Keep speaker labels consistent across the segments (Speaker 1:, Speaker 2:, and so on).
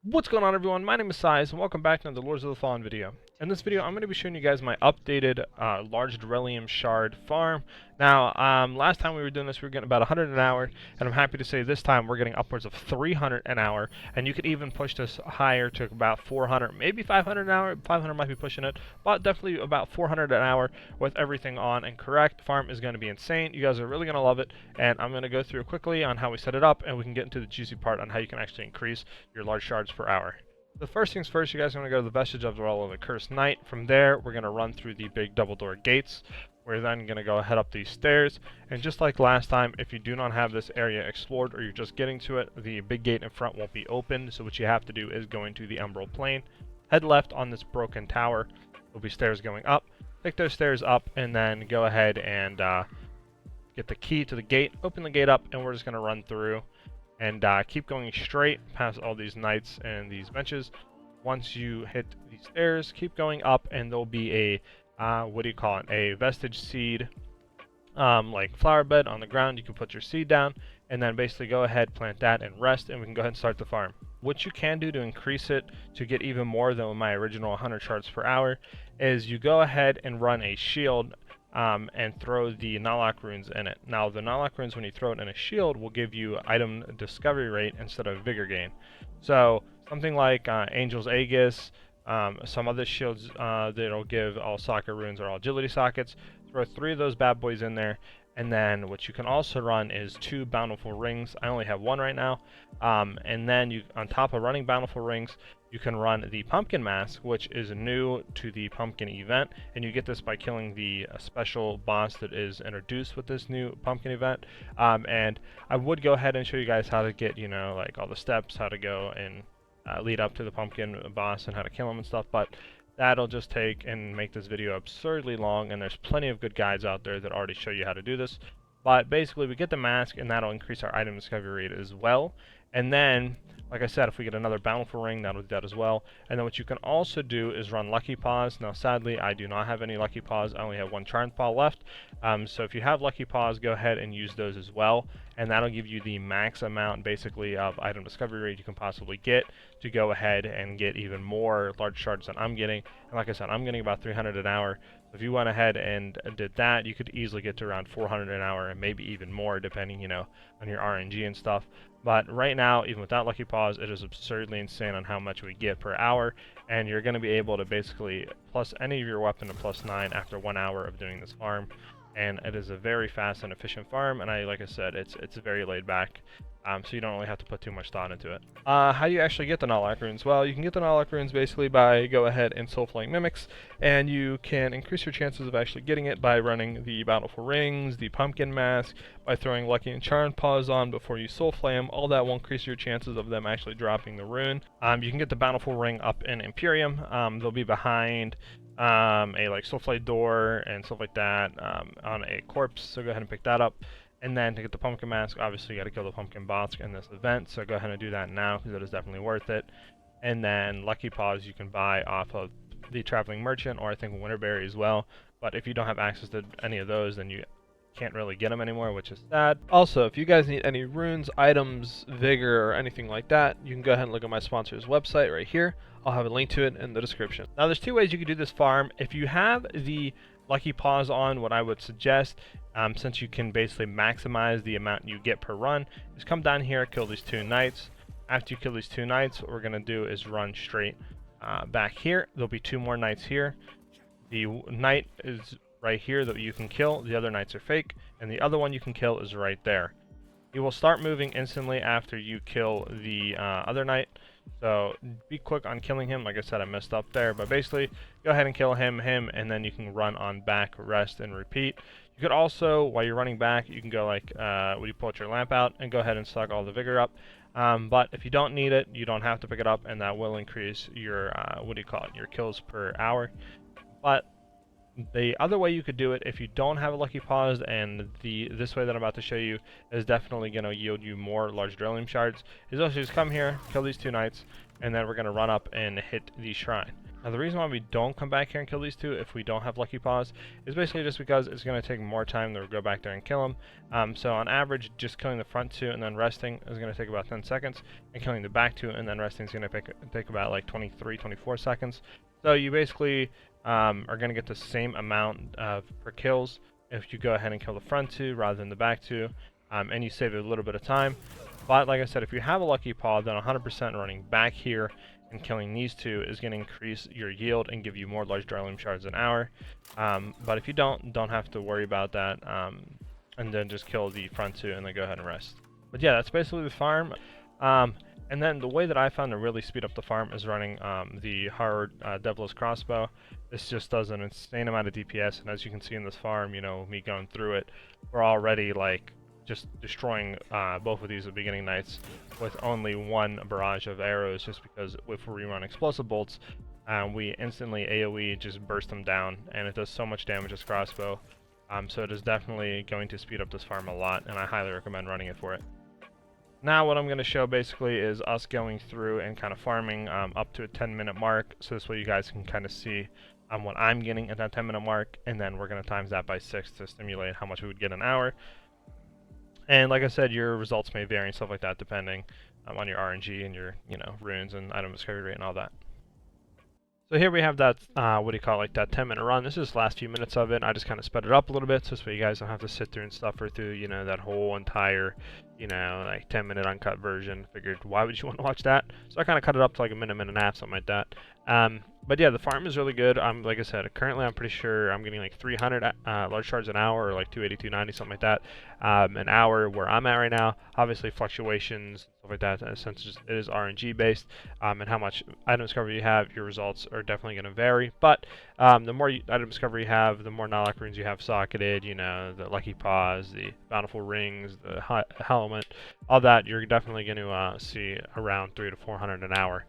Speaker 1: What's going on, everyone? My name is Size, and welcome back to the Lords of the Fallen video. In this video, I'm going to be showing you guys my updated large Deralium shard farm. Now, last time we were doing this, we were getting about 100 an hour, and I'm happy to say this time we're getting upwards of 300 an hour, and you could even push this higher to about 400, maybe 500 an hour. 500 might be pushing it, but definitely about 400 an hour with everything on and correct. The farm is going to be insane. You guys are really going to love it, and I'm going to go through quickly on how we set it up, and we can get into the juicy part on how you can actually increase your large shards per hour. The first things first, you guys are going to go to the Vestige of the Well of the Cursed Knight. From there, we're going to run through the big double door gates. We're then going to go head up these stairs, and just like last time, if you do not have this area explored or you're just getting to it, the big gate in front won't be open, so what you have to do is go into the umbral plane, head left on this broken tower. There'll be stairs going up. Take those stairs up, and then go ahead and get the key to the gate, open the gate up, and we're just going to run through and keep going straight past all these knights and these benches. Once you hit these stairs, keep going up, and there'll be a what do you call it, a vestige seed like flower bed on the ground. You can put your seed down and then basically go ahead, plant that, and rest, and we can go ahead and start the farm. What you can do to increase it to get even more than my original 100 shards per hour is you go ahead and run a shield and throw the Nalak runes in it. Now, the Nalak runes, when you throw it in a shield, will give you item discovery rate instead of vigor gain. So, something like Angel's Aegis, some other shields that'll give all soccer runes or all agility sockets. Throw 3 of those bad boys in there, and then what you can also run is 2 bountiful rings. I only have 1 right now. And then you, on top of running bountiful rings, you can run the pumpkin mask, which is new to the pumpkin event, and you get this by killing the special boss that is introduced with this new pumpkin event. And I would go ahead and show you guys how to get, like all the steps, how to go and lead up to the pumpkin boss and how to kill him and stuff, but that'll just take and make this video absurdly long, and there's plenty of good guides out there that already show you how to do this. But basically, we get the mask, and that'll increase our item discovery rate as well. And then, like I said, if we get another bountiful ring, that'll do that as well. And then what you can also do is run lucky paws. Now, sadly, I do not have any lucky paws. I only have 1 charmed paw left. So if you have lucky paws, go ahead and use those as well, and that'll give you the max amount basically of item discovery rate you can possibly get to go ahead and get even more large shards than I'm getting. And like I said, I'm getting about 300 an hour. So if you went ahead and did that, you could easily get to around 400 an hour, and maybe even more depending, on your RNG and stuff. But right now, even without lucky paws, it is absurdly insane on how much we get per hour, and you're going to be able to basically plus any of your weapon to +9 after 1 hour of doing this farm. And it is a very fast and efficient farm, and like I said, it's very laid back, so you don't really have to put too much thought into it. How do you actually get the Nalak runes? Well, you can get the Nalak runes basically by go ahead and soulslike mimics, and you can increase your chances of actually getting it by running the bountiful rings, the pumpkin mask, by throwing lucky and charmed paws on before you soulflay them. All that will increase your chances of them actually dropping the rune. You can get the bountiful ring up in Imperium. They'll be behind a like soulflay door and stuff like that on a corpse, so go ahead and pick that up. And then to get the pumpkin mask, obviously you got to kill the pumpkin boss in this event, so go ahead and do that now because it is definitely worth it. And then lucky paws you can buy off of the traveling merchant, or I think Winterberry as well, but if you don't have access to any of those, then you can't really get them anymore, which is sad. Also, if you guys need any runes, items, vigor, or anything like that, you can go ahead and look at my sponsor's website right here. I'll have a link to it in the description. Now, there's 2 ways you can do this farm. If you have the lucky paws on, what I would suggest, since you can basically maximize the amount you get per run, is come down here, kill these 2 knights. After you kill these 2 knights, what we're going to do is run straight back here. There'll be 2 more knights here. The knight is right here that you can kill. The other knights are fake, and the other one you can kill is right there. You will start moving instantly after you kill the other knight, so be quick on killing him. Like I said, I messed up there, but basically go ahead and kill him, and then you can run on back, rest, and repeat. You could also, while you're running back, you can go like when you pull out your lamp out and go ahead and suck all the vigor up. But if you don't need it, you don't have to pick it up, and that will increase your your kills per hour. But the other way you could do it, if you don't have a lucky paws, and this way that I'm about to show you is definitely going to yield you more large Deralium shards, is also just come here, kill these 2 knights, and then we're going to run up and hit the shrine. Now the reason why we don't come back here and kill these two if we don't have lucky paws is basically just because it's going to take more time to go back there and kill them. So on average, just killing the front two and then resting is going to take about 10 seconds, and killing the back two and then resting is going to take about like 23, 24 seconds. So you basically are going to get the same amount per kills if you go ahead and kill the front two rather than the back two, and you save a little bit of time. But like I said, if you have a lucky paw, then 100% running back here and killing these two is going to increase your yield and give you more large Deralium shards an hour. But if you don't have to worry about that, and then just kill the front two and then go ahead and rest. But yeah, that's basically the farm. And then the way that I found to really speed up the farm is running the hard Devil's crossbow. This just does an insane amount of DPS, and as you can see in this farm, you know, me going through it, we're already like just destroying both of these at beginning nights with only one barrage of arrows, just because if we run explosive bolts, we instantly AoE just burst them down, and it does so much damage as crossbow. So it is definitely going to speed up this farm a lot, and I highly recommend running it for it. Now what I'm going to show basically is us going through and kind of farming up to a 10-minute mark, so this way you guys can kind of see what I'm getting at that 10-minute mark, and then we're going to times that by 6 to simulate how much we would get an hour. And like I said, your results may vary and stuff like that depending on your RNG and your, you know, runes and item discovery rate and all that. So here we have that, what do you call it, like that 10-minute run. This is the last few minutes of it. I just kind of sped it up a little bit so this way you guys don't have to sit through and suffer through, you know, that whole entire, you know, like 10-minute uncut version. Figured, why would you want to watch that? So I kind of cut it up to like a minute and a half, something like that. But yeah, the farm is really good. Like I said, currently I'm pretty sure I'm getting like 300 large shards an hour, or like 280, 290, something like that, an hour where I'm at right now. Obviously fluctuations, stuff like that, since it is RNG based, and how much item discovery you have, your results are definitely going to vary. But the more item discovery you have, the more Nalak runes you have socketed, you know, the lucky paws, the bountiful rings, the helmet, all that, you're definitely going to see around 300 to 400 an hour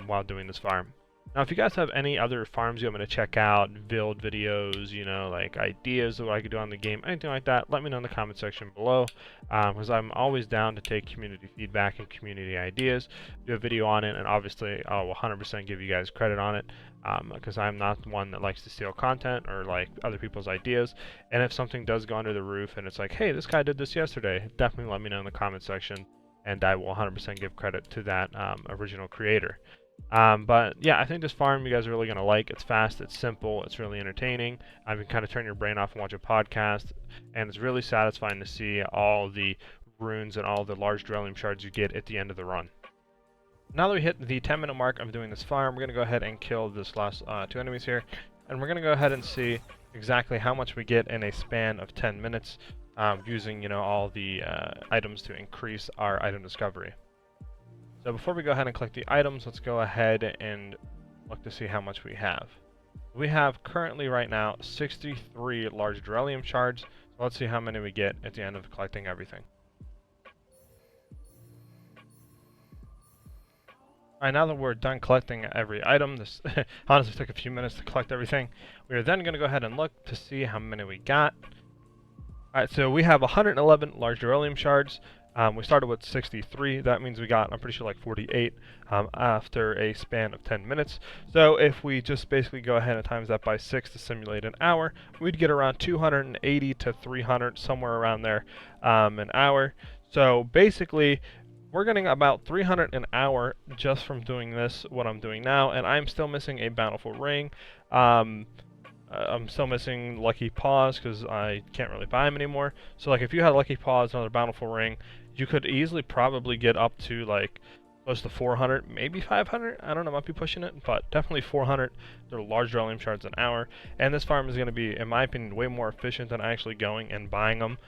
Speaker 1: while doing this farm. Now, if you guys have any other farms you want me to check out, build videos, you know, like ideas of what I could do on the game, anything like that, let me know in the comment section below, because I'm always down to take community feedback and community ideas, do a video on it, and obviously I'll 100% give you guys credit on it, because I'm not the one that likes to steal content or like other people's ideas. And if something does go under the roof and it's like, hey, this guy did this yesterday, definitely let me know in the comment section, and I will 100% give credit to that original creator. But yeah, I think this farm you guys are really going to like. It's fast, it's simple, it's really entertaining. You can kind of turn your brain off and watch a podcast, and it's really satisfying to see all the runes and all the large Deralium shards you get at the end of the run. Now that we hit the 10-minute mark of doing this farm, we're going to go ahead and kill this last two enemies here, and we're going to go ahead and see exactly how much we get in a span of 10 minutes using, you know, all the items to increase our item discovery. So before we go ahead and collect the items, let's go ahead and look to see how much we have. We have currently right now 63 large Deralium shards. So let's see how many we get at the end of collecting everything. Alright, now that we're done collecting every item, this honestly took a few minutes to collect everything. We are then going to go ahead and look to see how many we got. Alright, so we have 111 large Deralium shards. We started with 63. That means we got, I'm pretty sure, like 48 after a span of 10 minutes. So if we just basically go ahead and times that by 6 to simulate an hour, we'd get around 280 to 300, somewhere around there, an hour. So basically, we're getting about 300 an hour just from doing this, what I'm doing now, and I'm still missing a bountiful ring. I'm still missing lucky paws because I can't really buy them anymore. So like if you had lucky paws, another bountiful ring, you could easily probably get up to like close to 400, maybe 500. I don't know, might be pushing it, but definitely 400. They're large Deralium shards an hour, and this farm is going to be, in my opinion, way more efficient than actually going and buying them.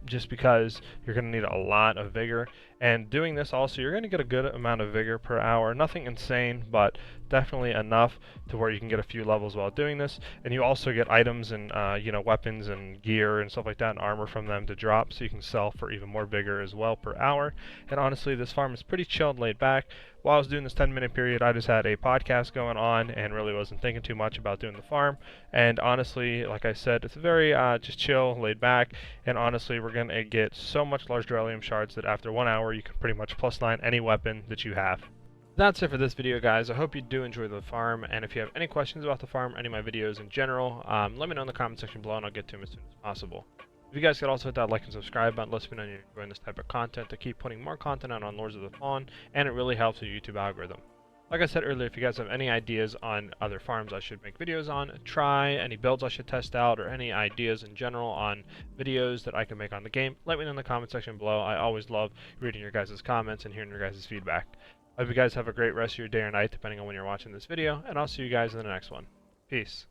Speaker 1: Just because you're going to need a lot of vigor, and doing this also, you're going to get a good amount of vigor per hour. Nothing insane, but definitely enough to where you can get a few levels while doing this. And you also get items and you know, weapons and gear and stuff like that, and armor from them to drop, so you can sell for even more vigor as well per hour. And honestly, this farm is pretty chill and laid back. While I was doing this 10-minute period, I just had a podcast going on and really wasn't thinking too much about doing the farm. And honestly, like I said, it's very just chill, laid back. And honestly, we're going to get so much large Deralium shards that after 1 hour, you can pretty much +9 any weapon that you have. That's it for this video, guys. I hope you do enjoy the farm, and if you have any questions about the farm, any of my videos in general, let me know in the comment section below and I'll get to them as soon as possible. If you guys could also hit that like and subscribe button, let me know you're enjoying this type of content to keep putting more content out on Lords of the Fallen, and it really helps the YouTube algorithm. Like I said earlier, if you guys have any ideas on other farms I should make videos on, try, any builds I should test out, or any ideas in general on videos that I can make on the game, let me know in the comment section below. I always love reading your guys' comments and hearing your guys' feedback. I hope you guys have a great rest of your day or night, depending on when you're watching this video, and I'll see you guys in the next one. Peace.